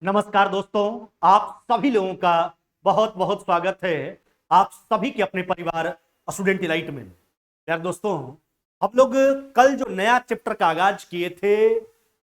नमस्कार दोस्तों, आप सभी लोगों का बहुत बहुत स्वागत है। आप सभी के अपने परिवार स्टूडेंट इलाइट में। यार दोस्तों, हम लोग कल जो नया चैप्टर का आगाज किए थे,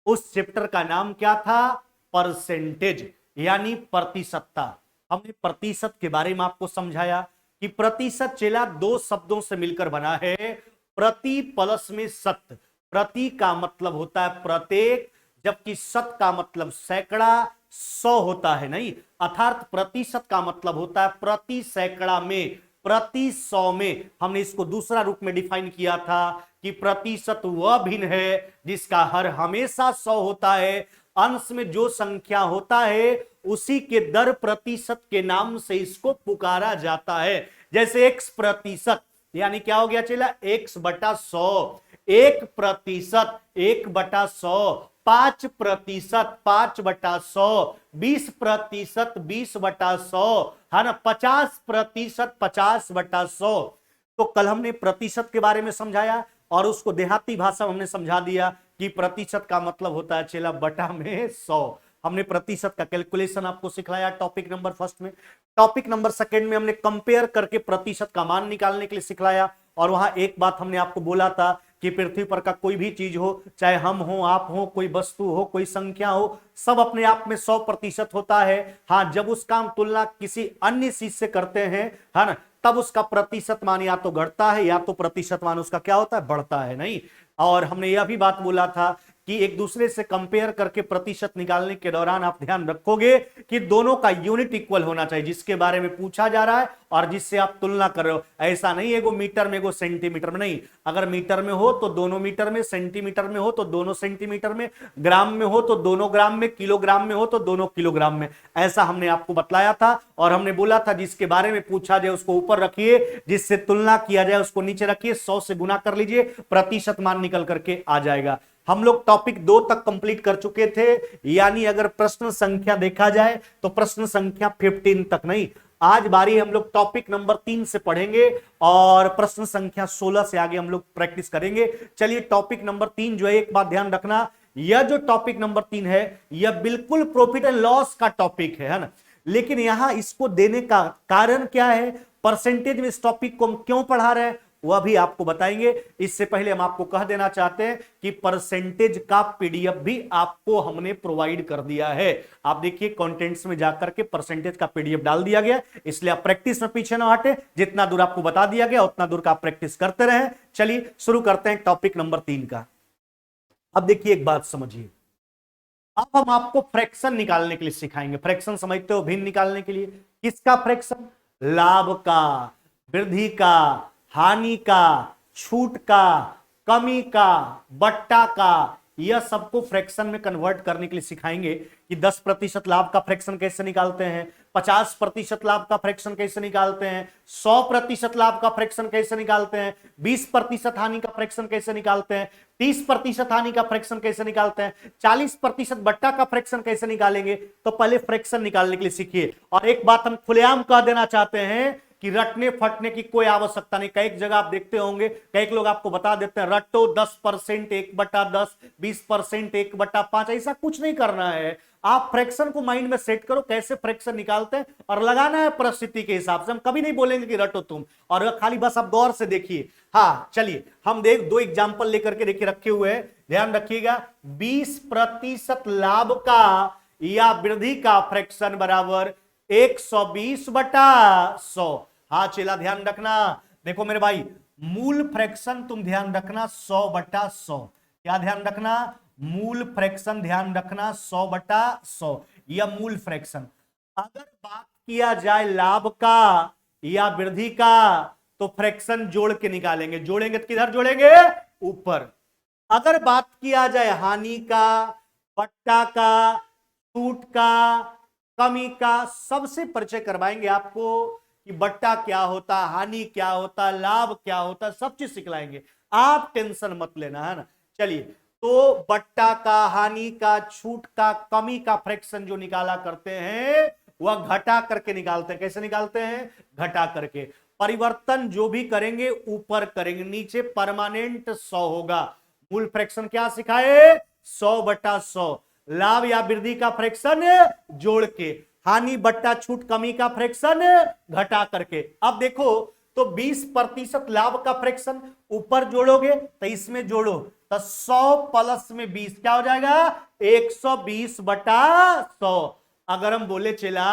उस चैप्टर का नाम क्या था? परसेंटेज, यानी प्रतिशतता। हमने प्रतिशत के बारे में आपको समझाया कि प्रतिशत चेला दो शब्दों से मिलकर बना है। प्रति प्लस में शत। प्रति का मतलब होता है प्रत्येक, जबकि शत का मतलब सैकड़ा, 100 होता है नहीं, अर्थात प्रतिशत का मतलब होता है प्रति सैकड़ा में, प्रति 100 में। हमने इसको दूसरा रूप में डिफाइन किया था कि प्रतिशत वह भिन्न है जिसका हर हमेशा 100 होता है। अंश में जो संख्या होता है उसी के दर प्रतिशत के नाम से इसको पुकारा जाता है। जैसे एक्स प्रतिशत, यानी क्या हो गया चला? एक्स बटा 100। 1%, 1/100। 5%, 5/100। 20%, 20/100, है ना? 50%, 50/100। तो कल हमने प्रतिशत के बारे में समझाया और उसको देहाती भाषा में हमने समझा दिया कि प्रतिशत का मतलब होता है चेला बटा में 100। हमने प्रतिशत का कैलकुलेशन आपको सिखाया टॉपिक नंबर फर्स्ट में। टॉपिक नंबर सेकंड में हमने कंपेयर करके प्रतिशत का मान निकालने के लिए सिखाया। और वहां एक बात हमने आपको बोला था कि पृथ्वी पर का कोई भी चीज हो, चाहे हम हो, आप हो, कोई वस्तु हो, कोई संख्या हो, सब अपने आप में 100% होता है। हाँ, जब उसका हम तुलना किसी अन्य चीज से करते हैं, है ना, तब उसका प्रतिशत मान या तो घटता है या तो प्रतिशत मान उसका क्या होता है? बढ़ता है नहीं। और हमने यह भी बात बोला था कि एक दूसरे से कंपेयर करके प्रतिशत निकालने के दौरान आप ध्यान रखोगे कि दोनों का यूनिट इक्वल होना चाहिए, जिसके बारे में पूछा जा रहा है और जिससे आप तुलना कर रहे हो। ऐसा नहीं है मीटर में, सेंटीमीटर में नहीं। अगर मीटर में हो तो दोनों मीटर में, सेंटीमीटर में हो तो दोनों सेंटीमीटर में, ग्राम में हो तो दोनों ग्राम में, किलोग्राम में हो तो दोनों किलोग्राम में। ऐसा हमने आपको बतलाया था। और हमने बोला था जिसके बारे में पूछा जाए उसको ऊपर रखिए, जिससे तुलना किया जाए उसको नीचे रखिए, 100 से गुना कर लीजिए, प्रतिशत मान निकल करके आ जाएगा। हम लोग टॉपिक 2 तक कंप्लीट कर चुके थे, यानी अगर प्रश्न संख्या देखा जाए तो प्रश्न संख्या 15 तक नहीं। आज बारी हम लोग टॉपिक नंबर 3 से पढ़ेंगे और प्रश्न संख्या 16 से आगे हम लोग प्रैक्टिस करेंगे। चलिए, टॉपिक नंबर 3 जो है, एक बात ध्यान रखना, यह जो टॉपिक नंबर 3 है यह बिल्कुल प्रॉफिट एंड लॉस का टॉपिक है ना। लेकिन यहां इसको देने का कारण क्या है, परसेंटेज में इस टॉपिक को हम क्यों पढ़ा रहे हैं, वह भी आपको बताएंगे। इससे पहले हम आपको कह देना चाहते हैं कि परसेंटेज का पीडीएफ भी आपको हमने प्रोवाइड कर दिया है। आप देखिए, कंटेंट्स में जाकर के परसेंटेज का पीडीएफ डाल दिया गया, इसलिए आप प्रैक्टिस में पीछे ना हटे। जितना दूर आपको बता दिया गया उतना दूर का आप प्रैक्टिस करते रहें। चलिए शुरू करते हैं टॉपिक नंबर 3 का। अब देखिए, एक बात समझिए, अब हम आपको फ्रैक्शन निकालने के लिए सिखाएंगे। फ्रैक्शन समझते हो? भिन्न निकालने के लिए। किसका फ्रैक्शन? लाभ का, वृद्धि का, हानि का, छूट का, कमी का, बट्टा का, यह सबको फ्रैक्शन में कन्वर्ट करने के लिए सिखाएंगे कि 10% लाभ का फ्रैक्शन कैसे निकालते हैं, 50% लाभ का फ्रैक्शन कैसे निकालते हैं, 100% लाभ का फ्रैक्शन कैसे निकालते हैं, 20% हानि का फ्रैक्शन कैसे निकालते हैं, 30% हानि का फ्रैक्शन कैसे निकालते हैं, 40% बट्टा का फ्रैक्शन कैसे निकालेंगे। तो पहले फ्रैक्शन निकालने के लिए सीखिए। और एक बात हम खुलेआम कह देना चाहते हैं कि रटने फटने की कोई आवश्यकता नहीं। कई जगह आप देखते होंगे, कई लोग आपको बता देते हैं रटो 10% 1/10, 20% 1/5, ऐसा कुछ नहीं करना है। आप फ्रैक्शन को माइंड में सेट करो, कैसे फ्रैक्शन निकालते हैं, और लगाना है परिस्थिति के हिसाब से। हम कभी नहीं बोलेंगे कि रटो तुम, और खाली बस आप गौर से देखिए। हाँ चलिए, हम देख 2 एग्जाम्पल लेकर के देखिए रखे हुए हैं, ध्यान रखिएगा। 20% लाभ का या वृद्धि का फ्रैक्शन बराबर 120/100। हाँ चेला, ध्यान रखना। देखो मेरे भाई, मूल फ्रैक्शन तुम ध्यान रखना 100/100। क्या ध्यान रखना? मूल फ्रैक्शन ध्यान रखना 100/100, यह मूल फ्रैक्शन। अगर बात किया जाए लाभ का या वृद्धि का, तो फ्रैक्शन जोड़ के निकालेंगे। जोड़ेंगे तो किधर जोड़ेंगे? ऊपर। अगर बात किया जाए हानि का, बट्टा का, छूट का, कमी का, सबसे परिचय करवाएंगे आपको कि बट्टा क्या होता, हानि क्या होता, लाभ क्या होता, सब चीज सिखलाएंगे। आप टेंशन मत लेना, है ना। चलिए, तो बट्टा का, हानि का, छूट का, कमी का फ्रैक्शन जो निकाला करते हैं वह घटा करके निकालते हैं। कैसे निकालते हैं? घटा करके। परिवर्तन जो भी करेंगे ऊपर करेंगे, नीचे परमानेंट 100 होगा। मूल फ्रैक्शन क्या सिखाए? 100/100। लाभ या वृद्धि का फ्रैक्शन जोड़ के, हानि बट्टा छूट कमी का फ्रैक्शन घटा करके। अब देखो तो 20% लाभ का फ्रैक्शन ऊपर जोड़ोगे तो इसमें जोड़ो तो 100 प्लस में 20 क्या हो जाएगा 120 बटा 100। अगर हम बोले चला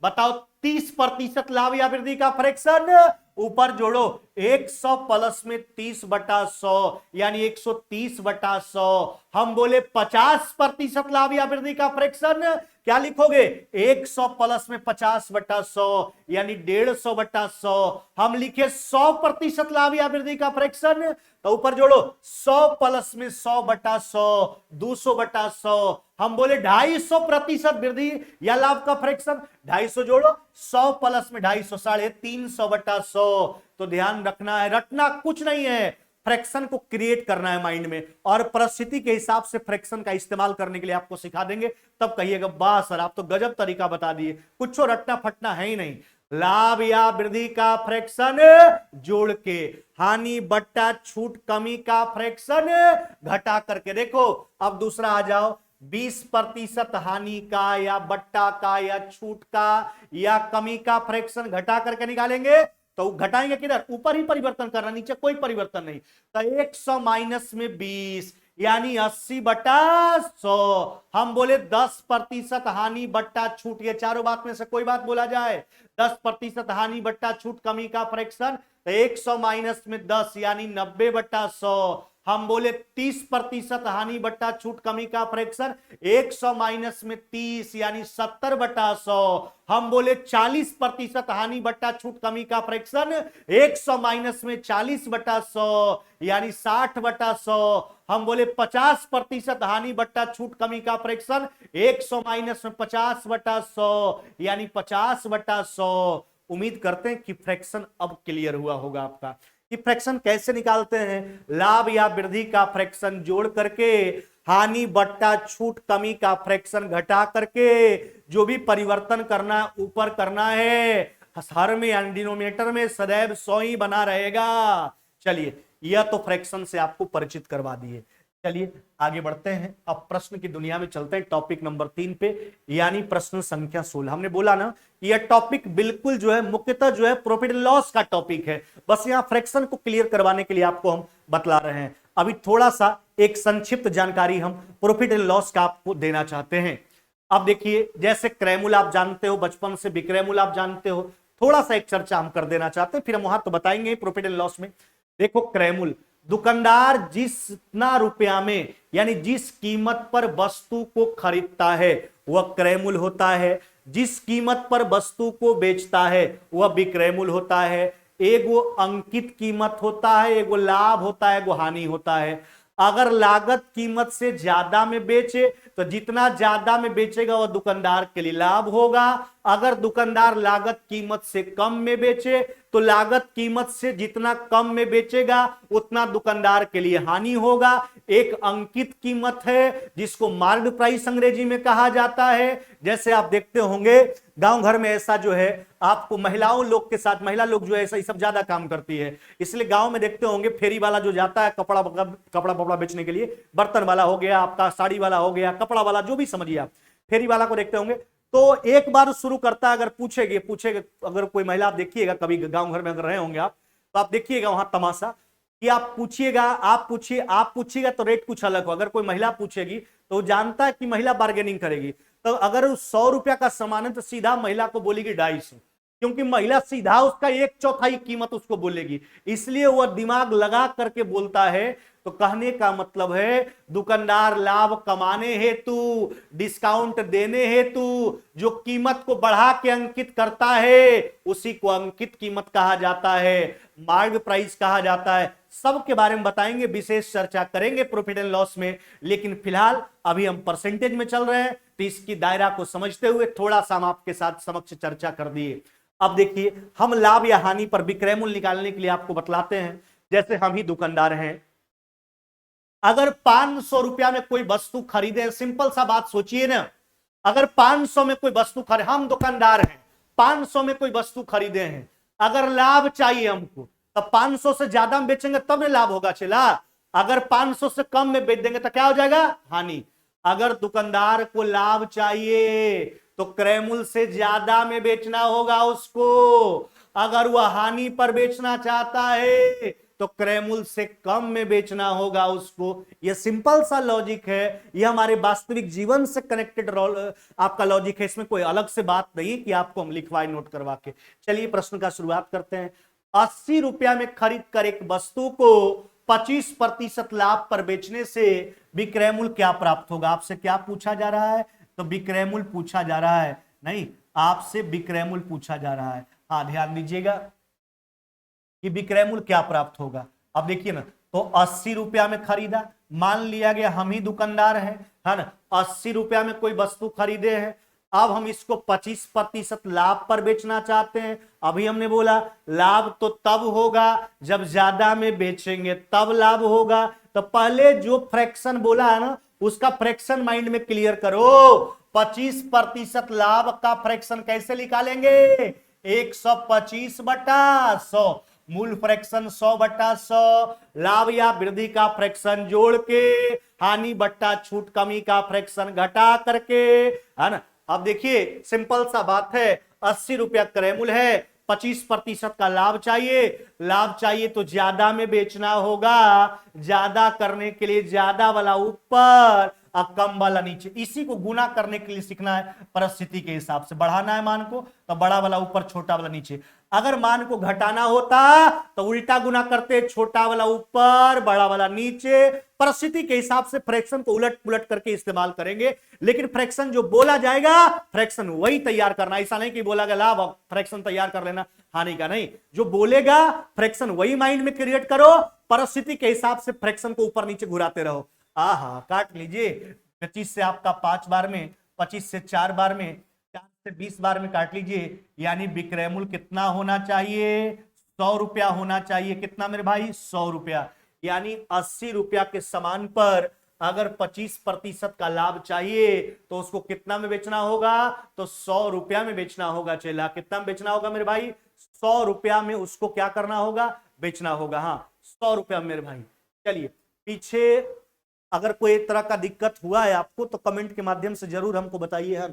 बताओ 30% लाभ या वृद्धि का फ्रैक्शन ऊपर जोड़ो 100 प्लस में 30 बटा 100 यानी 130 बटा 100। हम बोले 50% लाभ या वृद्धि का फ्रैक्शन क्या लिखोगे 100 प्लस में 50 बटा 100 यानी 150 बटा 100। हम लिखे 100% लाभ या वृद्धि का फ्रैक्शन तो ऊपर जोड़ो 100 प्लस में 100 बटा 100 200 बटा 100। हम बोले 250% वृद्धि या लाभ का फ्रैक्शन 250 जोड़ो 100 प्लस में 250 350 बटा 100। तो ध्यान रखना है, रटना कुछ नहीं है, फ्रैक्शन को क्रिएट करना है माइंड में और परिस्थिति के हिसाब से फ्रैक्शन का इस्तेमाल करने के लिए आपको सिखा देंगे। तब कहिएगा वाह सर आप तो गजब तरीका बता दिए, कुछ रटना फटना है ही नहीं। लाभ या वृद्धि का फ्रैक्शन जोड़ के, हानि बट्टा छूट कमी का फ्रैक्शन घटा करके। देखो अब दूसरा आ जाओ 20% हानि का या बट्टा का या छूट का या कमी का फ्रैक्शन घटा करके निकालेंगे तो घटाएंगे किधर ऊपर ही परिवर्तन करना, नीचे कोई परिवर्तन नहीं। तो 100 माइनस में 20 यानी 80 बटा 100। हम बोले 10% हानि बट्टा छूट, ये चारों बात में से कोई बात बोला जाए 10% हानि बट्टा छूट कमी का फ्रैक्शन तो 100 माइनस में 10 यानी 90 बटा 100। हम बोले 30% हानि बट्टा छूट कमी का फ्रैक्शन 100 माइनस में 30 यानी 70 बटा 100। हम बोले 40% हानि बट्टा छूट कमी का फ्रैक्शन 100 माइनस में 40 बटा 100 यानी 60 बटा 100। हम बोले 50% हानि बट्टा छूट कमी का फ्रैक्शन 100 माइनस में 50 बटा 100 यानी 50 बटा 100। उम्मीद करते हैं कि फ्रैक्शन अब क्लियर हुआ होगा आपका कि फ्रैक्शन कैसे निकालते हैं। लाभ या वृद्धि का फ्रैक्शन जोड़ करके, हानि बट्टा छूट कमी का फ्रैक्शन घटा करके, जो भी परिवर्तन करना ऊपर करना है हर में यानी डिनोमिनेटर में सदैव 100 ही बना रहेगा। चलिए यह तो फ्रैक्शन से आपको परिचित करवा दिए। चलिए आगे बढ़ते हैं, अब प्रश्न की दुनिया में चलते हैं टॉपिक नंबर 3 पे यानी प्रश्न संख्या 16। हमने बोला ना यह टॉपिक बिल्कुल जो है मुख्यतः जो है प्रॉफिट एंड लॉस का टॉपिक है, बस यहां फ्रैक्शन को क्लियर करवाने के लिए आपको हम बतला रहे हैं। अभी थोड़ा सा एक संक्षिप्त जानकारी हम प्रॉफिट एंड लॉस का आपको देना चाहते हैं। अब देखिए जैसे क्रय आप जानते हो, बचपन से विक्रय मूल्य आप जानते हो, थोड़ा सा एक चर्चा हम कर देना चाहते हैं, फिर हम वहां तो बताएंगे प्रॉफिट एंड लॉस में। देखो क्रय मूल्य, दुकानदार जितना रुपया में यानी जिस कीमत पर वस्तु को खरीदता है वह क्रय मूल्य होता है, जिस कीमत पर वस्तु को बेचता है वह विक्रय मूल्य होता है। एगो अंकित कीमत होता है, एगो लाभ होता है, एगो हानि होता है। अगर लागत कीमत से ज्यादा में बेचे तो जितना ज्यादा में बेचेगा वह दुकानदार के लिए लाभ होगा। अगर दुकानदार लागत कीमत से कम में बेचे तो लागत कीमत से जितना कम में बेचेगा उतना दुकानदार के लिए हानि होगा। एक अंकित कीमत है जिसको मार्क्ड प्राइस अंग्रेजी में कहा जाता है। जैसे आप देखते होंगे गांव घर में ऐसा जो है आपको महिलाओं लोग के साथ, महिला लोग जो है ऐसा सब ज्यादा काम करती है, इसलिए गांव में देखते होंगे फेरी वाला जो जाता है कपड़ा बेचने के लिए, बर्तन वाला हो गया आपका, साड़ी वाला हो गया, कपड़ा वाला, जो भी समझिए आप, फेरी वाला को देखते होंगे तो एक बार शुरू करता है, अगर पूछेगा अगर कोई महिला आप देखिएगा कभी गांव घर में अगर रहे होंगे आप तो आप देखिएगा वहां तमाशा कि आप पूछिएगा तो रेट कुछ अलग हो। अगर कोई महिला पूछेगी तो वो जानता है कि महिला बार्गेनिंग करेगी, तो अगर 100 रुपया का सामान है तो सीधा महिला को बोलेगी 250, क्योंकि महिला सीधा उसका 1/4 कीमत उसको बोलेगी, इसलिए वह दिमाग लगा करके बोलता है। तो कहने का मतलब है दुकानदार लाभ कमाने हेतु, डिस्काउंट देने हेतु जो कीमत को बढ़ा के अंकित करता है उसी को अंकित कीमत कहा जाता है, मार्क्ड प्राइस कहा जाता है। सब के बारे में बताएंगे, विशेष चर्चा करेंगे प्रॉफिट एंड लॉस में, लेकिन फिलहाल अभी हम परसेंटेज में चल रहे हैं तो इसकी दायरा को समझते हुए थोड़ा सा हम आपके साथ समक्ष चर्चा कर दिए। अब देखिए हम लाभ या हानि पर विक्रय मूल्य निकालने के लिए आपको बतलाते हैं। जैसे हम ही दुकानदार हैं, अगर 500 रुपया में कोई वस्तु खरीदे, सिंपल सा बात सोचिए ना, अगर 500 में कोई वस्तु खरीदे, हम दुकानदार हैं 500 में कोई वस्तु खरीदे हैं, अगर लाभ चाहिए हमको तो 500 से ज्यादा में बेचेंगे तब ना लाभ होगा। चला अगर 500 से कम में बेच देंगे तो क्या हो जाएगा हानि। अगर दुकानदार को लाभ चाहिए तो क्रय से ज्यादा में बेचना होगा उसको। अगर वह हानि पर बेचना चाहता है तो क्रय से कम में बेचना होगा उसको। यह सिंपल सा लॉजिक है, यह हमारे वास्तविक जीवन से कनेक्टेड आपका लॉजिक है, इसमें कोई अलग से बात नहीं कि आपको हम लिखवाए नोट करवा के। चलिए प्रश्न का शुरुआत करते हैं। 80 रुपया में खरीद कर एक वस्तु को 25% लाभ पर बेचने से विक्रय मूल्य क्या प्राप्त होगा? आपसे क्या पूछा जा रहा है? तो विक्रय मूल्य पूछा जा रहा है, नहीं, आपसे विक्रय मूल्य पूछा जा रहा है। हाँ, ध्यान दीजिएगा कि विक्रय मूल्य क्या प्राप्त होगा। अब देखिए ना, तो 80 रुपया में खरीदा, मान लिया गया हम ही दुकानदार हैं, है ना। 80 रुपया में कोई वस्तु खरीदे हैं, अब हम इसको 25% लाभ पर बेचना चाहते हैं। अभी हमने बोला लाभ तो तब होगा जब ज्यादा में बेचेंगे तब लाभ होगा। तो पहले जो फ्रैक्शन बोला है ना, उसका फ्रैक्शन माइंड में क्लियर करो। 25% लाभ का फ्रैक्शन कैसे निकालेंगे? 125/100, मूल फ्रैक्शन 100/100, लाभ या वृद्धि का फ्रैक्शन जोड़ के, हानि बट्टा छूट कमी का फ्रैक्शन घटा करके, है ना। अब देखिए सिंपल सा बात है, 80 रुपया क्रय मूल्य है, 25% का लाभ चाहिए। लाभ चाहिए तो ज्यादा में बेचना होगा, ज्यादा करने के लिए ज्यादा वाला ऊपर और कम वाला नीचे। इसी को गुना करने के लिए सीखना है, परिस्थिति के हिसाब से बढ़ाना है मान को, तो बड़ा वाला ऊपर छोटा वाला नीचे। अगर मान को घटाना होता तो उल्टा गुना करते, छोटा वाला ऊपर बड़ा वाला नीचे। परिस्थिति के हिसाब से फ्रैक्शन को उलट पुलट करके इस्तेमाल करेंगे, लेकिन फ्रैक्शन जो बोला जाएगा फ्रैक्शन वही तैयार करना। ऐसा नहीं कि बोला गया लाभ फ्रैक्शन तैयार कर लेना, हानि का नहीं। जो बोलेगा फ्रैक्शन वही माइंड में क्रिएट करो, परिस्थिति के हिसाब से फ्रैक्शन को ऊपर नीचे घुराते रहो। आहा, काट लीजिए। 25 से आपका 5 बार में, 25 से 4 बार में, 4 से 20 बार में काट लीजिए। यानी विक्रय मूल्य कितना होना चाहिए? 100 रुपया होना चाहिए। कितना मेरे भाई? 100 रुपया। यानी 80 रुपया के सामान पर अगर 25% का लाभ चाहिए तो उसको कितना में बेचना होगा? तो 100 रुपया में बेचना होगा। चला, कितना में बेचना होगा मेरे भाई? 100 रुपया में उसको क्या करना होगा? बेचना होगा। हाँ, 100 रुपया मेरे भाई। चलिए, पीछे अगर कोई तरह का दिक्कत हुआ है आपको तो कमेंट के माध्यम से जरूर हमको बताइए। है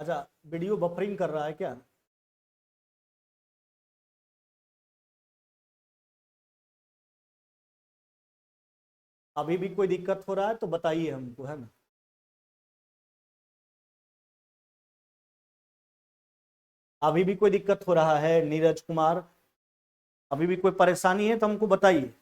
अच्छा, वीडियो बफरिंग कर रहा है क्या? अभी भी कोई दिक्कत हो रहा है तो बताइए हमको, है ना। अभी भी कोई दिक्कत हो रहा है नीरज कुमार? अभी भी कोई परेशानी है तो हमको बताइए।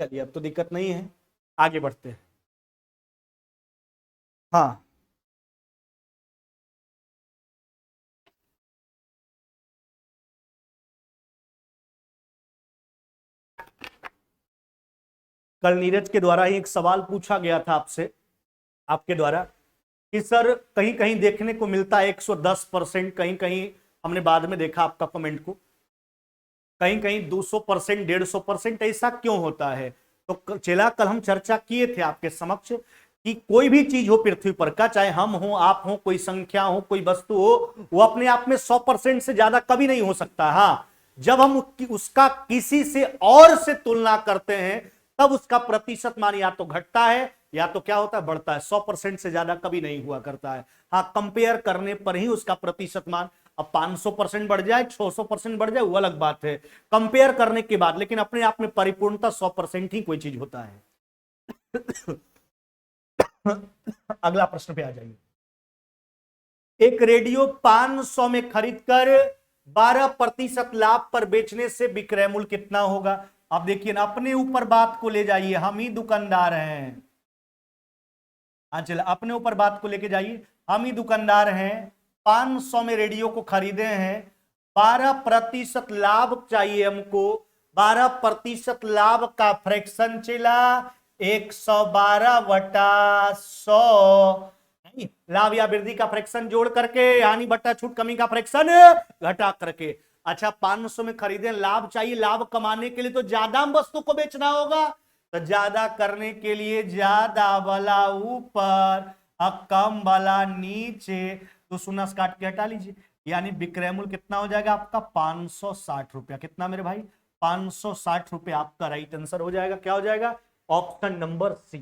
चलिए, अब तो दिक्कत नहीं है, आगे बढ़ते हैं। हाँ, कल नीरज के द्वारा ही एक सवाल पूछा गया था आपसे, आपके द्वारा, कि सर कहीं कहीं देखने को मिलता है 110%, कहीं कहीं हमने बाद में देखा आपका कमेंट को, कहीं कहीं 200%, 150%, ऐसा क्यों होता है? तो चला कल हम चर्चा किए थे आपके समक्ष कि कोई भी चीज हो पृथ्वी पर का, चाहे हम हो, आप हो, कोई संख्या हो, कोई वस्तु हो, वो अपने आप में 100% से ज्यादा कभी नहीं हो सकता। हाँ, जब हम उसका किसी से और से तुलना करते हैं तब उसका प्रतिशत मान या तो घटता है या तो क्या होता है? बढ़ता है। 100% से ज्यादा कभी नहीं हुआ करता है। हाँ, कंपेयर करने पर ही उसका प्रतिशत मान, अब 500% बढ़ जाए, 600% बढ़ जाए, वो अलग बात है, कंपेयर करने के बाद। लेकिन अपने आप में परिपूर्णता 100% ही कोई चीज होता है। अगला प्रश्न पे आ जाइए। एक रेडियो 500 में खरीदकर 12% लाभ पर बेचने से विक्रय मूल्य कितना होगा? अब देखिए ना, अपने ऊपर बात को ले जाइए, हम ही दुकानदार हैं। हाँ, चल अपने ऊपर बात को लेके जाइए, हम ही दुकानदार हैं, 500 में रेडियो को खरीदे हैं, 12% लाभ चाहिए हमको। 12% लाभ का फ्रैक्शन चला 112/100, नहीं, लाभ या वृद्धि का फ्रैक्शन जोड़ करके, हानि बट्टा छूट कमी का फ्रैक्शन घटा करके। अच्छा 500 में खरीदे, लाभ चाहिए, लाभ कमाने के लिए तो ज्यादा वस्तु को बेचना होगा, तो ज्यादा करने के लिए ज्यादा वाला ऊपर और कम वाला नीचे, तो शून्य से काट के हटा लीजिए, यानी विक्रय मूल्य कितना हो जाएगा आपका 560 रुपया। कितना मेरे भाई 560 रुपया आपका राइट आंसर हो जाएगा। क्या हो जाएगा? ऑप्शन नंबर सी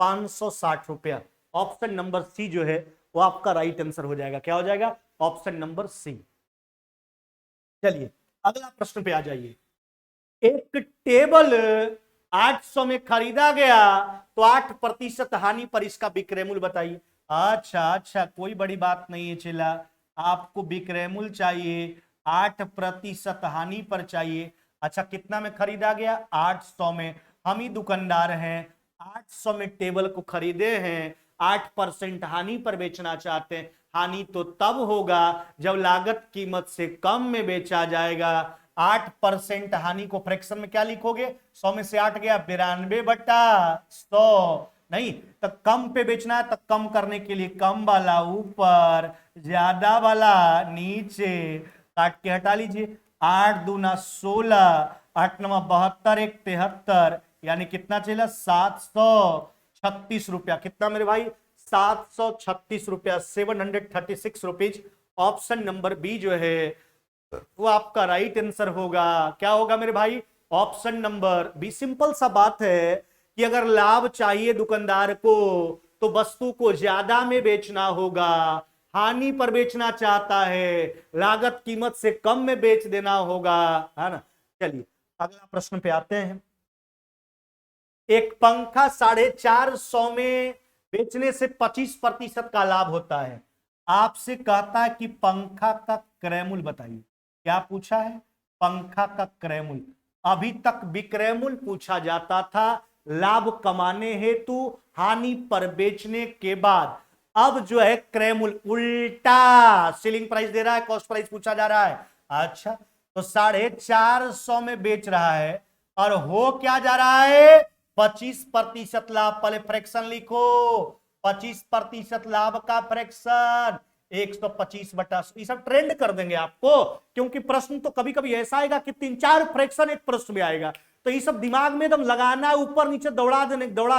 560 रुपया। ऑप्शन नंबर सी जो है वो आपका राइट आंसर हो जाएगा। क्या हो जाएगा? Option number C. चलिए अगला प्रश्न पे आ जाइए। एक टेबल 800 में खरीदा गया तो 8% हानि पर इसका विक्रय मूल्य बताइए। अच्छा कोई बड़ी बात नहीं है चला, आपको विक्रय मूल्य चाहिए 8% हानि पर चाहिए। अच्छा कितना में खरीदा गया? 800 में। हम ही दुकानदार हैं, 800 में टेबल को खरीदे हैं, 8% हानि पर बेचना चाहते हैं। हानि तो तब होगा जब लागत कीमत से कम में बेचा जाएगा। 8% हानि को फ्रैक्शन में क्या लिखोगे? 100 में से 8 गया 92/100। नहीं तो कम पे बेचना है तो कम करने के लिए कम वाला ऊपर, ज्यादा वाला नीचे, काट के हटा लीजिए। 8 दूना 16, 8 नवा 72, 1 73, यानी कितना चला 736 रुपया। कितना मेरे भाई? 736 रुपया, 736 रुपीज। ऑप्शन नंबर बी जो है वो आपका राइट आंसर होगा। क्या होगा मेरे भाई? Option number B. सिंपल सा बात है कि अगर लाभ चाहिए दुकानदार को तो वस्तु को ज्यादा में बेचना होगा, हानि पर बेचना चाहता है लागत कीमत से कम में बेच देना होगा, है ना। चलिए अगला प्रश्न पे आते हैं। एक पंखा 450 में बेचने से 25% का लाभ होता है। आपसे कहता है कि पंखा का क्रय मूल्य बताइए। क्या पूछा है? पंखा का क्रय मूल्य। अभी तक विक्रय मूल्य पूछा जाता था लाभ कमाने हेतु, हानि पर बेचने के बाद। अब जो है क्रय मूल्य उल्टा सेलिंग प्राइस दे रहा है, कॉस्ट प्राइस पूछा जा रहा है। अच्छा तो 450 में बेच रहा है और हो क्या जा रहा है? 25% लाभ। पहले फ्रैक्शन लिखो, 25% लाभ का फ्रैक्शन 125/100। ये सब ट्रेंड कर देंगे आपको, क्योंकि प्रश्न तो कभी कभी ऐसा आएगा कि 3-4 फ्रैक्शन एक प्रश्न में आएगा, तो ये सब दिमाग में एकदम लगाना है, ऊपर नीचे दौड़ा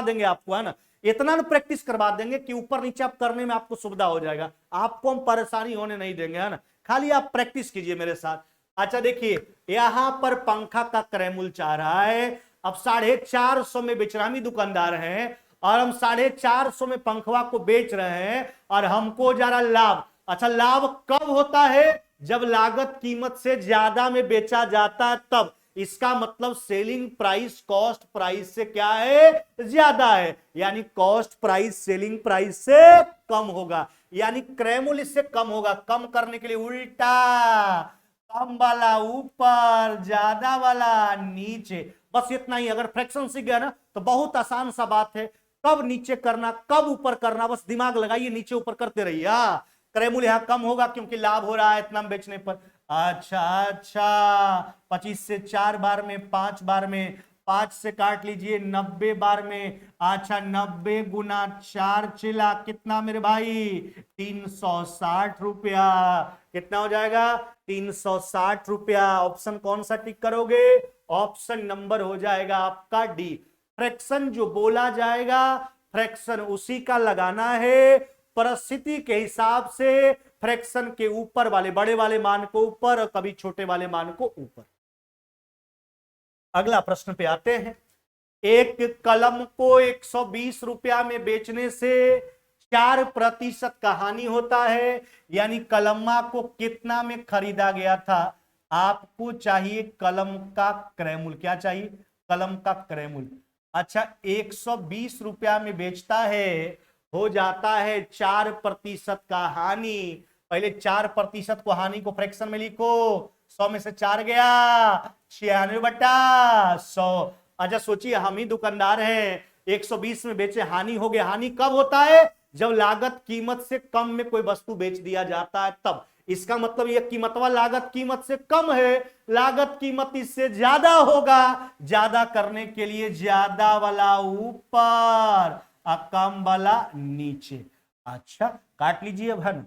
देंगे आपको, है ना। इतना ना प्रैक्टिस करवा देंगे कि ऊपर नीचे आप करने में आपको सुविधा हो जाएगा, आपको हम परेशानी होने नहीं देंगे, है ना। खाली आप प्रैक्टिस कीजिए मेरे साथ। अच्छा देखिए यहां पर पंखा का क्रय मूल्य चाह रहा है। अब 450 में बेचरामी दुकानदार हैं और हम 450 में पंखवा को बेच रहे हैं और हमको जा रहा लाभ। अच्छा लाभ कब होता है? जब लागत कीमत से ज्यादा में बेचा जाता है तब। इसका मतलब सेलिंग प्राइस कॉस्ट प्राइस से क्या है? ज्यादा है, यानी कॉस्ट प्राइस सेलिंग प्राइस से कम होगा, यानी क्रय मूल्य इससे कम होगा। कम करने के लिए उल्टा, कम वाला ऊपर, ज्यादा वाला नीचे। बस इतना ही। अगर फ्रैक्शन सीख गया ना तो बहुत आसान सा बात है, कब नीचे करना कब ऊपर करना, बस दिमाग लगाइए, नीचे ऊपर करते रहिए। क्रय मूल्य यहां कम होगा क्योंकि लाभ हो रहा है इतना बेचने पर। अच्छा 25 से 4 बार में, 5 बार में, 5 से काट लीजिए 90 बार में। अच्छा 90 गुना 4 चिला कितना मेरे भाई? 360 रुपया। कितना हो जाएगा? 360 रुपया। ऑप्शन कौन सा टिक करोगे? ऑप्शन नंबर हो जाएगा आपका डी। फ्रैक्शन जो बोला जाएगा फ्रैक्शन उसी का लगाना है, परिस्थिति के हिसाब से फ्रैक्शन के ऊपर वाले बड़े वाले मान को ऊपर और कभी छोटे वाले मान को ऊपर। अगला प्रश्न पे आते हैं। एक कलम को 120 रुपया में बेचने से 4% का हानि होता है, यानी कलमा को कितना में खरीदा गया था? आपको चाहिए कलम का क्रय मूल्य। क्या चाहिए? कलम का क्रय मूल्य। अच्छा 120 रुपया में बेचता है, हो जाता है 4% का हानि। पहले 4% को हानि को फ्रैक्शन में लिखो। 100 में से 4 गया 96/100। अच्छा सोचिए हम ही दुकानदार हैं, 120 में बेचे, हानि हो गया। हानि कब होता है? जब लागत कीमत से कम में कोई वस्तु बेच दिया जाता है तब। इसका मतलब यह कीमतवा लागत कीमत से कम है, लागत कीमत इससे ज्यादा होगा। ज्यादा करने के लिए ज्यादा वाला ऊपर और कम वाला नीचे। अच्छा काट लीजिए अब, है ना।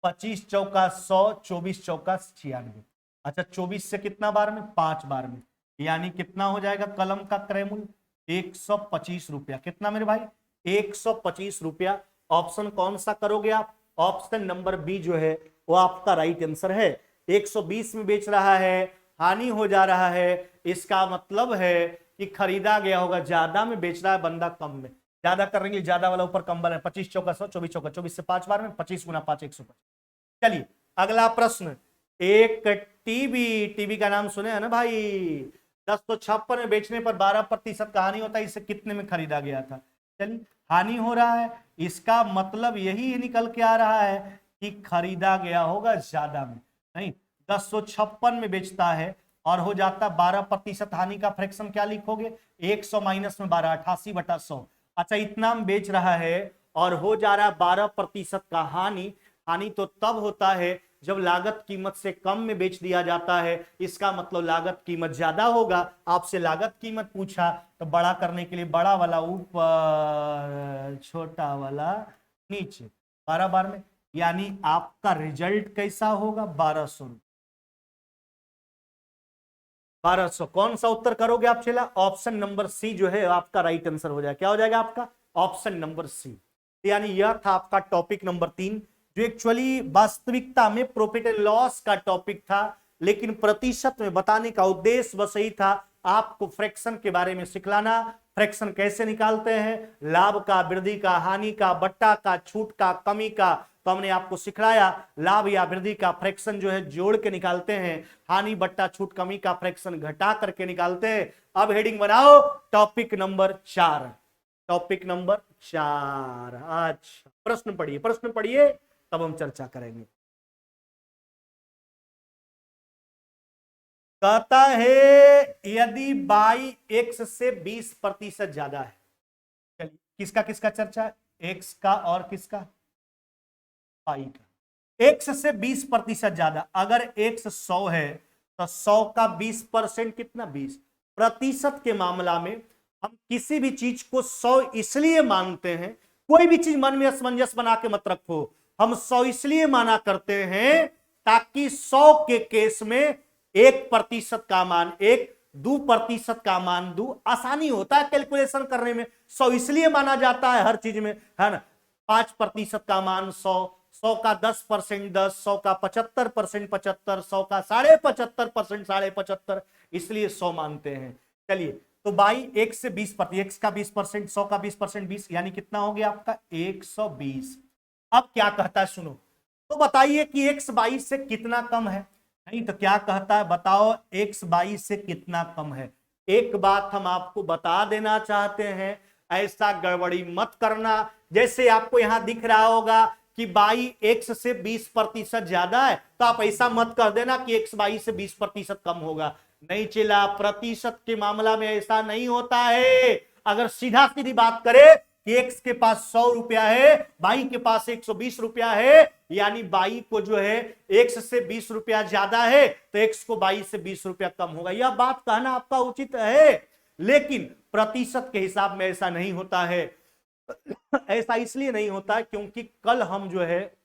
25 चौका 100, 24 चौका 96। अच्छा 24 से कितना बार में, 5 बार में, यानी कितना हो जाएगा कलम का क्रय मूल्य 125 रुपया। कितना मेरे भाई, 125 रुपया। ऑप्शन कौन सा करोगे आप, ऑप्शन नंबर बी जो है वो आपका राइट आंसर है। 120 में बेच रहा है, हानि हो जा रहा है, इसका मतलब है कि खरीदा गया होगा, ज्यादा में बेच रहा है बंदा कम में। ज्यादा करेंगे, ज्यादा वाला ऊपर कम वाला है। 25 चौका 100, 24 चौका 24 से 5 बार में, 25 गुना 5 125। चलिए अगला प्रश्न। एक टीवी, टीवी का नाम सुने हैं ना भाई, 1056 में बेचने पर 12% का हानि होता है, इसे कितने में खरीदा गया था। चलिए हानि हो रहा है, इसका मतलब यही निकल के आ रहा है कि खरीदा गया होगा ज्यादा में। नहीं, 1056 में बेचता है और हो जाता 12% हानि का फ्रैक्शन क्या लिखोगे, 100 माइनस में 12, 88/100। अच्छा इतना में बेच रहा है और हो जा रहा है 12% का हानि। हानि तो तब होता है जब लागत कीमत से कम में बेच दिया जाता है, इसका मतलब लागत कीमत ज्यादा होगा। आपसे लागत कीमत पूछा तो बड़ा करने के लिए बड़ा वाला ऊपर, छोटा वाला नीचे, 12 बार में, यानी आपका रिजल्ट कैसा होगा, 1200। 1200 कौन सा उत्तर करोगे आप चला, ऑप्शन नंबर सी जो है आपका राइट आंसर हो जाएगा। क्या हो जाएगा आपका, ऑप्शन नंबर सी। यानी यह था आपका टॉपिक नंबर 3, जो एक्चुअली वास्तविकता में प्रॉफिट एंड लॉस का टॉपिक था, लेकिन प्रतिशत में बताने का उद्देश्य बस यही था, आपको फ्रैक्शन के बारे में सिखलाना। फ्रैक्शन कैसे निकालते हैं, लाभ का, वृद्धि का, हानि का, बट्टा का, छूट का, कमी का, तो हमने आपको सिखलाया। लाभ या वृद्धि का फ्रैक्शन जो है जोड़ के निकालते हैं, हानि बट्टा छूट कमी का फ्रैक्शन घटा करके निकालते हैं। अब हेडिंग बनाओ टॉपिक नंबर 4, टॉपिक नंबर 4। अच्छा प्रश्न पढ़िए, प्रश्न पढ़िए, तब हम चर्चा करेंगे। कहता है यदि बाई एक्स से 20% ज्यादा है। चलिए किसका किसका चर्चा है, एक्स का और किसका, पाई का। एक्स से 20% ज्यादा, अगर एक्स 100 है तो 100 का 20% कितना, 20। प्रतिशत के मामला में हम किसी भी चीज को 100 इसलिए मानते हैं, कोई भी चीज मन में असमंजस बना के मत रखो, हम 100 इसलिए माना करते हैं ताकि 100 के केस में 1% का मान 1, 2% का मान 2, आसानी होता है कैलकुलेशन करने में। 100 इसलिए माना जाता है हर चीज में, है ना। 5% का मान 100, 100 का 10% 10, 100 का 75% 75, 100 का 75.5% 75, इसलिए 100 मानते हैं। चलिए तो बाई एक से 20%, एक्स का 20%, 100 का 20%, 20, यानी कितना हो गया आपका 120। अब क्या कहता है सुनो, तो बताइए कि एक्स 22 से कितना कम है। नहीं तो क्या कहता है बताओ, एक्स 22 से कितना कम है। एक बात हम आपको बता देना चाहते हैं, ऐसा गड़बड़ी मत करना। जैसे आपको यहां दिख रहा होगा कि बाई एक्स से 20% ज्यादा है, तो आप ऐसा मत कर देना कि एक्स 22 से 20% कम होगा। नहीं चला, प्रतिशत के मामला में ऐसा नहीं होता है। अगर सीधा सीधी बात करें कि एक्स के पास 100 रुपया है, बाई के पास 120 रुपया है, यानी बाई को जो है एक्स से 20 रुपया ज्यादा है, तो एक्स को बाई से 20 रुपया कम होगा। यह बात कहना आपका उचित है, लेकिन प्रतिशत के हिसाब में ऐसा नहीं होता है। ऐसा इसलिए नहीं होता क्योंकि कल हम जो है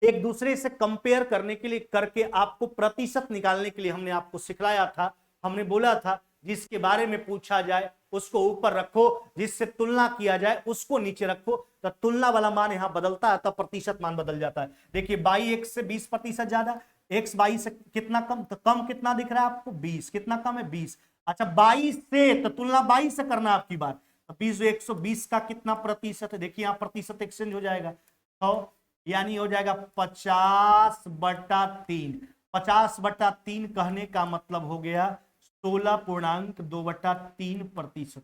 एक दूसरे से कंपेयर करने के लिए करके आपको प्रतिशत निकालने के लिए हमने आपको सिखलाया था। हमने बोला था जिसके बारे में पूछा जाए उसको ऊपर रखो, जिससे तुलना किया जाए उसको नीचे रखो, तो तुलना वाला मान यहां बदलता है, तब प्रतिशत मान बदल जाता है। देखिए बाई एक्स से 20% ज्यादा, एक्स 22 से कितना कम, तो कम कितना दिख रहा है आपको, 20। कितना कम है, 20। अच्छा 22 से, तो तुलना 22 से करना आपकी बात, तो 20 120 का कितना प्रतिशत है, देखिए यहां प्रतिशत एक्सचेंज हो जाएगा, तो यानी हो जाएगा 50/3। 50/3 कहने का मतलब हो गया 16.2/3%।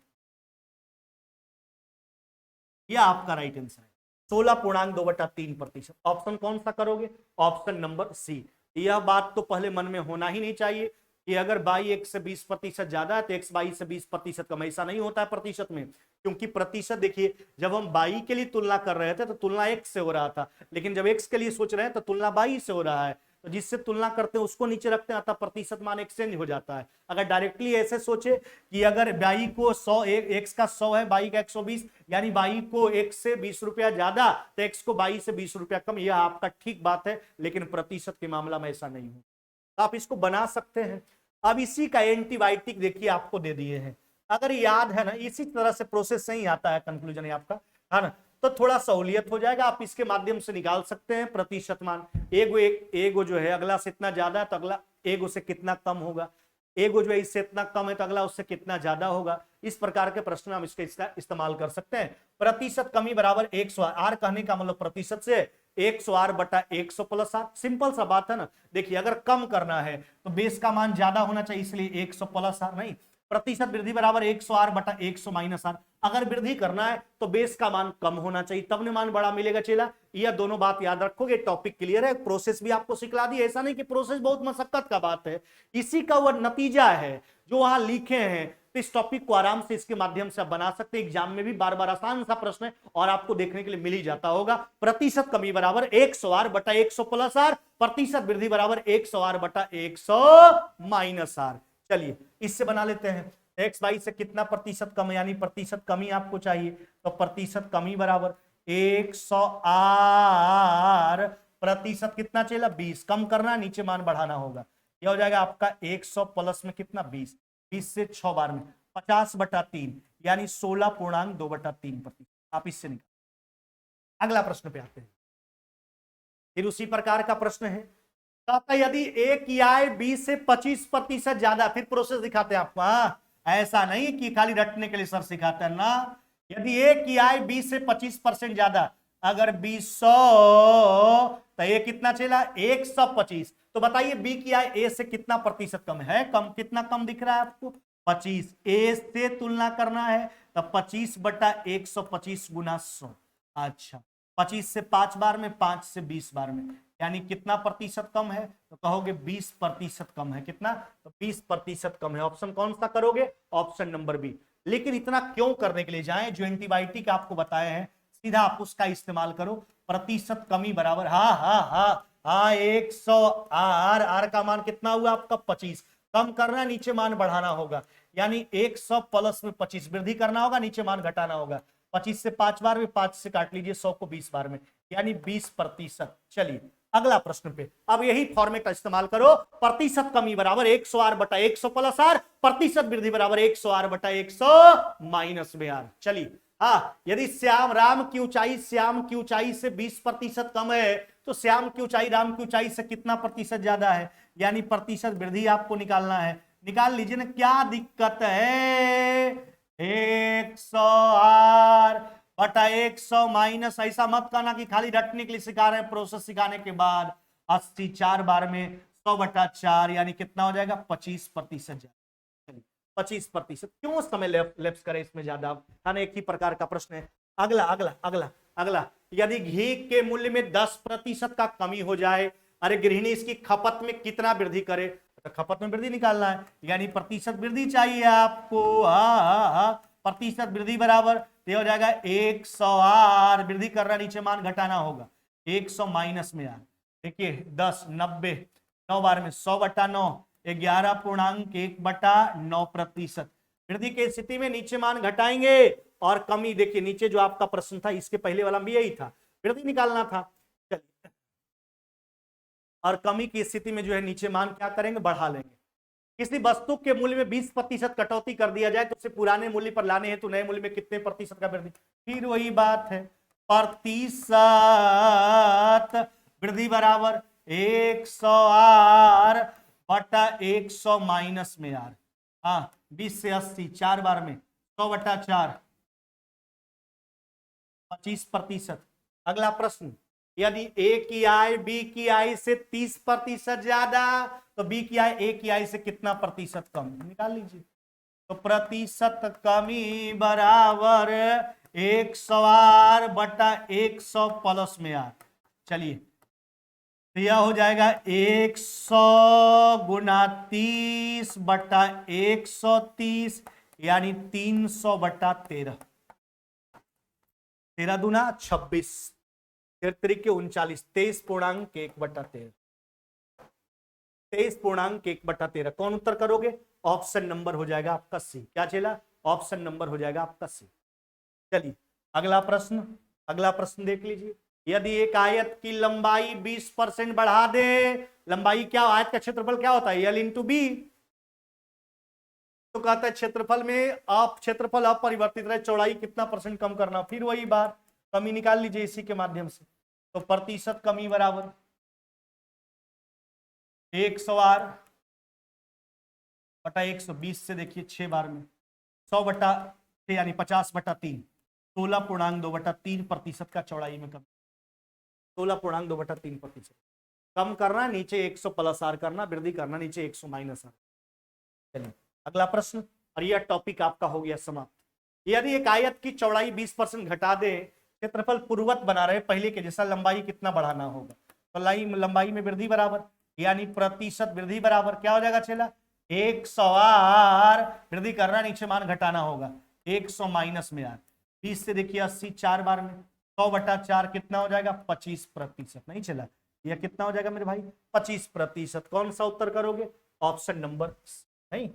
यह आपका राइट आंसर है, 16.2/3%। ऑप्शन कौन सा करोगे, ऑप्शन नंबर सी। यह बात तो पहले मन में होना ही नहीं चाहिए कि अगर बाई एक्स से 20% ज्यादा है तो एक्स बाई से 20% कम। ऐसा नहीं होता है प्रतिशत में, क्योंकि प्रतिशत देखिए जब हम बाई के लिए तुलना कर रहे थे तो तुलना एक्स से हो रहा था, लेकिन जब एक्स के लिए सोच रहे हैं तो तुलना बाई से हो रहा है। तो जिससे तुलना करते हैं उसको नीचे रखते हैं, अतः प्रतिशत मान एक्सचेंज हो जाता है। अगर डायरेक्टली ऐसे सोचे कि अगर बाई को 100 एक्स का 100 है, बाई का 120, यानी बाई को एक्स से 20 रुपया ज्यादा तो एक्स को बाई से 20 रुपया कम, यह आपका ठीक बात है, लेकिन प्रतिशत के मामला में ऐसा नहीं हो। तो आप इसको बना सकते हैं। अब इसी का एंटीबायोटिक देखिए आपको दे दिए हैं, अगर याद है ना, इसी तरह से प्रोसेस से ही आता है कंक्लूजन है आपका, है ना, तो थोड़ा सहूलियत हो जाएगा, आप इसके माध्यम से निकाल सकते हैं प्रतिशत मान। एगो जो है अगला से इतना ज्यादा है तो अगला एगो से कितना कम होगा, एगो जो है इससे इतना कम है तो अगला उससे कितना ज्यादा होगा। इस प्रकार के प्रश्न हम इसका इस्तेमाल कर सकते हैं। प्रतिशत कमी बराबर 100 आर कहने का मतलब प्रतिशत से 100 आर बटा 100 प्लस आर, सिंपल सा बात है ना। देखिए अगर कम करना है तो बेस का मान ज्यादा होना चाहिए, इसलिए 100 प्लस आर, नहीं, प्रतिशत वृद्धि बराबर 100 आर बटा 100 माइनस आर। अगर वृद्धि करना है तो बेस का मान कम होना चाहिए, तब ने मान बड़ा मिलेगा चेला। यह दोनों बात याद रखोगे, टॉपिक क्लियर है। प्रोसेस भी आपको सिखला दी, ऐसा नहीं कि प्रोसेस बहुत मशक्कत का बात है, इसी का वह नतीजा है जो वहां लिखे हैं। तो इस टॉपिक को आराम से इसके माध्यम से आप बना सकते हैं। एग्जाम में भी बार बार आसान सा प्रश्न है और आपको देखने के लिए मिल ही जाता होगा। प्रतिशत कमी बराबर 100 आर बटा 100 प्लस आर, प्रतिशत वृद्धि बराबर 100 आर बटा 100 माइनस आर। चलिए इससे बना लेते हैं। एक्स वाई से कितना प्रतिशत कम है, यानी प्रतिशत कमी आपको चाहिए, तो प्रतिशत कमी बराबर 100 आर, प्रतिशत कितना चला 20, कम करना नीचे मान बढ़ाना होगा। यह हो जाएगा आपका 100 प्लस में कितना 20, 20 से 6 बार में 50 बटा 3, यानी 16.2 बटा 3 प्रतिशत। आप इससे निकाल। अगला प्रश्न पे आते हैं। फिर उसी प्रकार का प्रश्न है, कहता यदि ए की आय 20 से 25% ज्यादा, फिर प्रोसेस दिखाते हैं आपको। हाँ, ऐसा नहीं कि खाली रटने के लिए सर सिखाते हैं ना। यदि ए की आय 20 से 25% ज्यादा, अगर 200 तो ये कितना चला 125, तो बताइए बी की आय ए से कितना प्रतिशत कम है, कम, कितना कम दिख रहा है आपको 25। ए से तुलना करना है तो 25 बटा 125 गुना 100। अच्छा, 25 से 5 बार में, 5 से 20 बार में, यानी कितना प्रतिशत कम है, तो कहोगे 20% कम है। कितना, तो 20% कम है। ऑप्शन कौन सा करोगे, ऑप्शन नंबर बी। लेकिन इतना क्यों करने के लिए जाएं, जो एंटीबायोटिक आपको बताए हैं सीधा आप उसका इस्तेमाल करो। प्रतिशत कमी बराबर, हाँ 100 आर, आर का मान कितना हुआ आपका 25, कम करना नीचे मान बढ़ाना होगा, यानी 100 प्लस में 25, वृद्धि करना होगा नीचे मान घटाना होगा। 25 से 5 बार में, 5 से काट लीजिए, 100 को 20 बार में, यानी 20%। चलिए अगला प्रश्न पे अब यही फॉर्मेट का इस्तेमाल करो। प्रतिशत कमी बराबर 100 आर बटा 100 प्लस आर, प्रतिशत वृद्धि बराबर 100 आर बटा 100 माइनस में आर। चलिए यदि राम की ऊंचाई से 20% कम है, तो श्याम की ऊंचाई राम की ऊंचाई से कितना प्रतिशत ज्यादा है, यानी प्रतिशत वृद्धि आपको निकालना है। निकाल लीजिए ना, क्या दिक्कत है। 100 आर बटा 100 माइनस, ऐसा मत करना कि खाली रटने के लिए सिखा रहे हैं, प्रोसेस सिखाने के बाद 80 4 बार में 100 बटा 4, यानी कितना हो जाएगा 25%। 25%, क्यों समय लैप्स करे इसमें ज्यादा, है ना, एक ही प्रकार का प्रश्न है। अगला अगला अगला अगला, यदि घी के मूल्य में 10% का कमी हो जाए, अरे गृहिणी इसकी खपत में कितना वृद्धि करे, तो खपत में वृद्धि निकालना है, यानी प्रतिशत वृद्धि चाहिए आपको। प्रतिशत वृद्धि बराबर हो जाएगा 100 आर, वृद्धि करना नीचे मान घटाना होगा, 100 माइनस में आर। देखिए 10 90, 9 बार में 100 बटा 9, 11.1 बटा 9%। वृद्धि की स्थिति में नीचे मान घटाएंगे और कमी, देखिए नीचे जो आपका प्रश्न था इसके पहले वाला भी यही था, वृद्धि निकालना था। चलिए, और कमी की स्थिति में जो है नीचे मान क्या करेंगे, बढ़ा लेंगे। किसी वस्तु के मूल्य में 20% कटौती कर दिया जाए तो उसे पुराने मूल्य पर लाने हैं तो नए मूल्य में कितने प्रतिशत का वृद्धि, फिर वही बात है, प्रतिशत वृद्धि बराबर 100 आर बटा 100 माइनस में आर। 20 से 80 4 बार में 100 बटा 4, 25%। अगला प्रश्न, यदि ए की आय बी की आय से 30% ज्यादा, तो बी की आय ए की आय से कितना प्रतिशत कम, निकाल लीजिए। तो प्रतिशत कमी बराबर 100 आर बटा 100 प्लस में आर। चलिए तो यह हो जाएगा 100 गुना 30 बटा 130, यानी 300 बटा 13, 13 दूना 26, 13 के 39, 23.1 बटा 13। 23.1/13। कौन उत्तर करोगे? ऑप्शन नंबर हो जाएगा आपका सी। क्या चला? ऑप्शन नंबर हो जाएगा आपका सी। चलिए अगला प्रश्न देख लीजिए। यदि एक आयत की लंबाई 20% बढ़ा दे, लंबाई क्या, आयत का क्षेत्रफल क्या होता है? L into B. तो कहता है क्षेत्रफल में आप क्षेत्रफल अपरिवर्तित रहे, चौड़ाई कितना परसेंट कम करना। फिर वही बात, कमी निकाल लीजिए इसी के माध्यम से। तो प्रतिशत कमी बराबर 100R बटा 120 से देखिए 6 बार में 100/6 यानी 50/3, 16.2/3% का चौड़ाई में कमी। 16.2/3% कम करना, नीचे 100 प्लस आर करना, वृद्धि करना, नीचे 100 माइनस आर। चलिए अगला प्रश्न, और यह टॉपिक आपका हो गया समाप्त। यदि एक आयत की चौड़ाई 20% घटा दे, क्षेत्रफल पूर्ववत बना रहे पहले के जैसा, लंबाई कितना बढ़ाना होगा? तो लंबाई में वृद्धि बराबर, यानी प्रतिशत वृद्धि बराबर क्या हो जाएगा चला? 100R, वृद्धि करना, नीचे मान घटाना होगा, 100 माइनस में आर। 20 से देखिए 80 4 बार में 100/4 कितना हो जाएगा? 25%। नहीं चला, यह कितना हो जाएगा मेरे भाई? 25%। कौन सा उत्तर करोगे? ऑप्शन नंबर नहीं।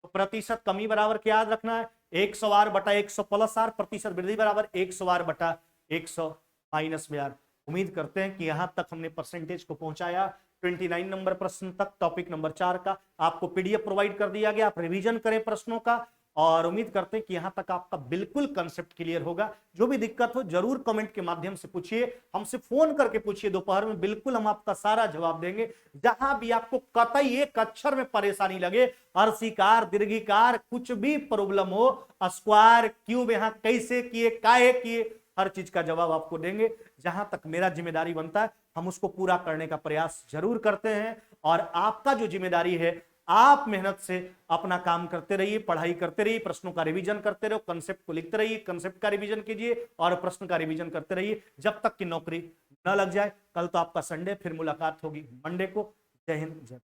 तो प्रतिशत कमी बराबर क्या याद रखना है? 100R बटा 100 प्लस आर, प्रतिशत वृद्धि बराबर 100R बटा 100 माइनस में आर। उम्मीद करते हैं कि यहां तक हमने परसेंटेज को पहुंचाया। 29 नंबर प्रश्न तक टॉपिक नंबर 4 का आपको पीडीएफ प्रोवाइड कर दिया गया। आप रिवीजन करें प्रश्नों का, और उम्मीद करते हैं कि यहां तक आपका बिल्कुल कंसेप्ट क्लियर होगा। जो भी दिक्कत हो जरूर कमेंट के माध्यम से पूछिए, हमसे फोन करके पूछिए, दोपहर में बिल्कुल हम आपका सारा जवाब देंगे। जहां भी आपको कतई एक अक्षर में परेशानी लगे, हर्षिकार दीर्घिकार कुछ भी प्रॉब्लम हो, स्क्वायर क्यूब यहां कैसे किए, काहे किए, हर चीज का जवाब आपको देंगे। जहां तक मेरा जिम्मेदारी बनता है हम उसको पूरा करने का प्रयास जरूर करते हैं। और आपका जो जिम्मेदारी है, आप मेहनत से अपना काम करते रहिए, पढ़ाई करते रहिए, प्रश्नों का रिवीजन करते रहो, कंसेप्ट को लिखते रहिए, कंसेप्ट का रिवीजन कीजिए और प्रश्न का रिवीजन करते रहिए जब तक कि नौकरी न लग जाए। कल तो आपका संडे, फिर मुलाकात होगी मंडे को। जय हिंद, जय।